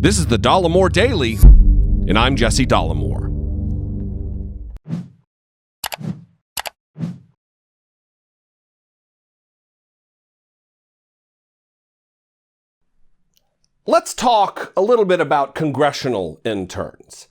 This is the Dollemore Daily, and I'm Jesse Dollemore. Let's talk a little bit about congressional interns.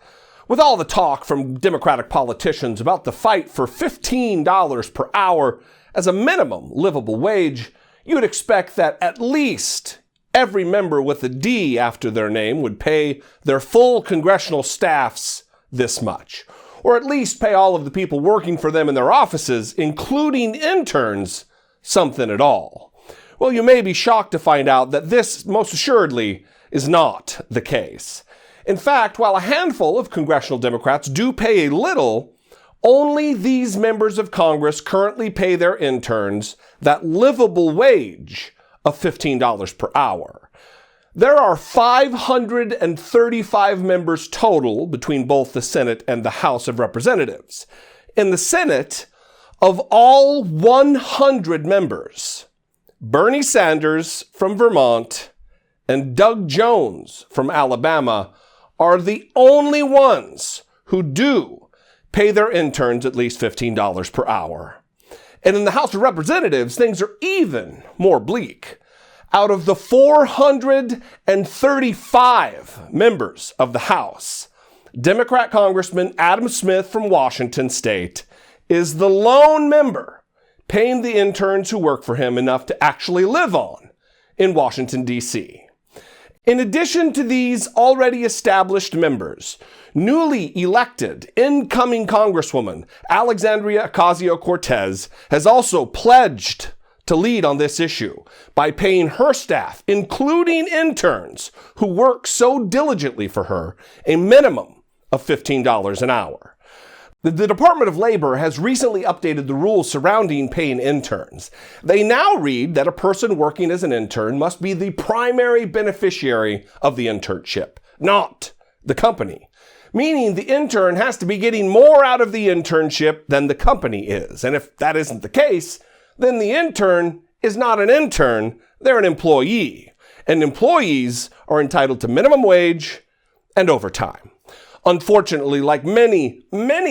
With all the talk from Democratic politicians about the fight for $15 per hour as a minimum livable wage, you'd expect that at least every member with a D after their name would pay their full congressional staffs this much, or at least pay all of the people working for them in their offices, including interns, something at all. Well, you may be shocked to find out that this most assuredly is not the case. In fact, while a handful of congressional Democrats do pay a little, only these members of Congress currently pay their interns that livable wage of $15 per hour. There are 535 members total between both the Senate and the House of Representatives. In the Senate, of all 100 members, Bernie Sanders from Vermont and Doug Jones from Alabama are the only ones who do pay their interns at least $15 per hour. And in the House of Representatives, things are even more bleak. Out of the 435 members of the House, Democrat Congressman Adam Smith from Washington State is the lone member paying the interns who work for him enough to actually live on in Washington, D.C. In addition to these already established members, newly elected incoming Congresswoman Alexandria Cortes has also pledged to lead on this issue by paying her staff, including interns who work so diligently for her, a minimum of $15 an hour. The Department of Labor has recently updated the rules surrounding paying interns. They now read that a person working as an intern must be the primary beneficiary of the internship, not the company. Meaning the intern has to be getting more out of the internship than the company is. And if that isn't the case, then the intern is not an intern, they're an employee. And employees are entitled to minimum wage and overtime. Unfortunately, like many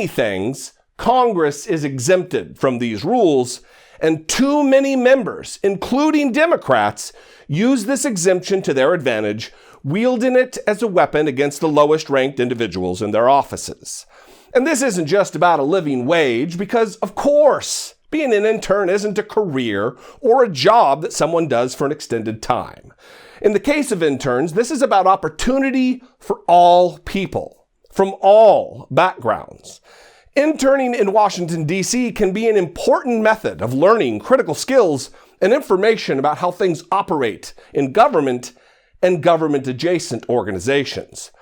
things, Congress is exempted from these rules, and too many members, including Democrats, use this exemption to their advantage, wielding it as a weapon against the lowest-ranked individuals in their offices. And this isn't just about a living wage, because, of course, being an intern isn't a career or a job that someone does for an extended time. In the case of interns, this is about opportunity for all people, from all backgrounds. Interning in Washington, D.C. can be an important method of learning critical skills and information about how things operate in government and government-adjacent organizations.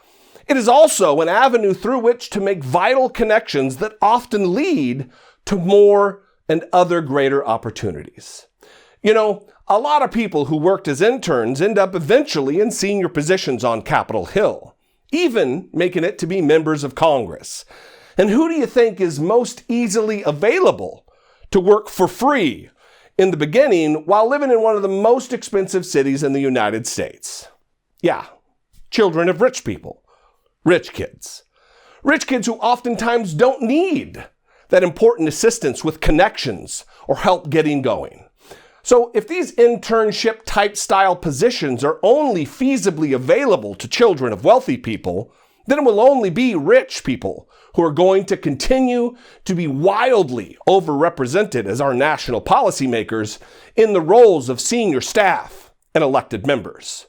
It is also an avenue through which to make vital connections that often lead to more and other greater opportunities. You know, a lot of people who worked as interns end up eventually in senior positions on Capitol Hill, even making it to be members of Congress. And who do you think is most easily available to work for free in the beginning while living in one of the most expensive cities in the United States? Yeah, children of rich people. Rich kids. Rich kids who oftentimes don't need that important assistance with connections or help getting going. So if these internship type style positions are only feasibly available to children of wealthy people, then it will only be rich people who are going to continue to be wildly overrepresented as our national policymakers in the roles of senior staff and elected members.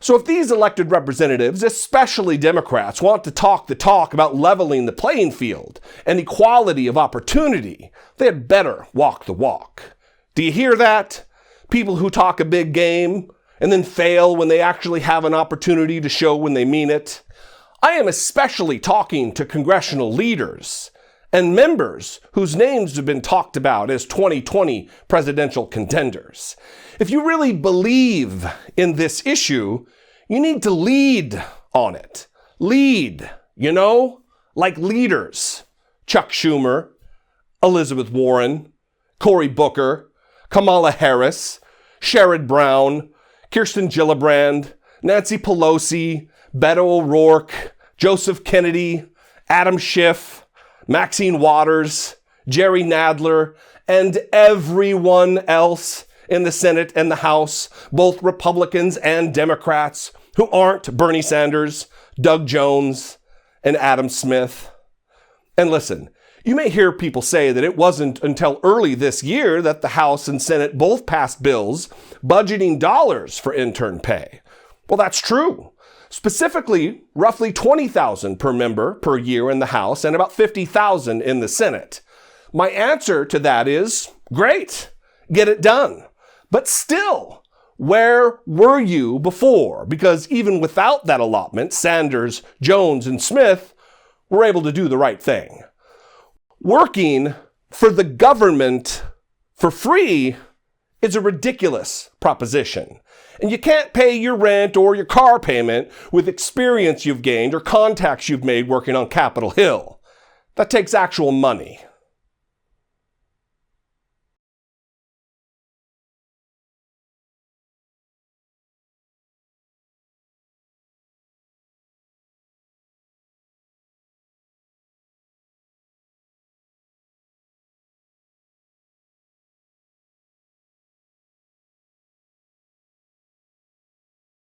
So if these elected representatives, especially Democrats, want to talk the talk about leveling the playing field and equality of opportunity, they had better walk the walk. Do you hear that? People who talk a big game and then fail when they actually have an opportunity to show when they mean it. I am especially talking to congressional leaders and members whose names have been talked about as 2020 presidential contenders. If you really believe in this issue, you need to lead on it. Lead, like leaders. Chuck Schumer, Elizabeth Warren, Cory Booker, Kamala Harris, Sherrod Brown, Kirsten Gillibrand, Nancy Pelosi, Beto O'Rourke, Joseph Kennedy, Adam Schiff, Maxine Waters, Jerry Nadler, and everyone else in the Senate and the House, both Republicans and Democrats, who aren't Bernie Sanders, Doug Jones, and Adam Smith. And listen, you may hear people say that it wasn't until early this year that the House and Senate both passed bills budgeting dollars for intern pay. Well, that's true. Specifically, roughly $20,000 per member per year in the House and about $50,000 in the Senate. My answer to that is, great, get it done. But still, where were you before? Because even without that allotment, Sanders, Jones, and Smith were able to do the right thing. Working for the government for free is a ridiculous proposition. And you can't pay your rent or your car payment with experience you've gained or contacts you've made working on Capitol Hill. That takes actual money.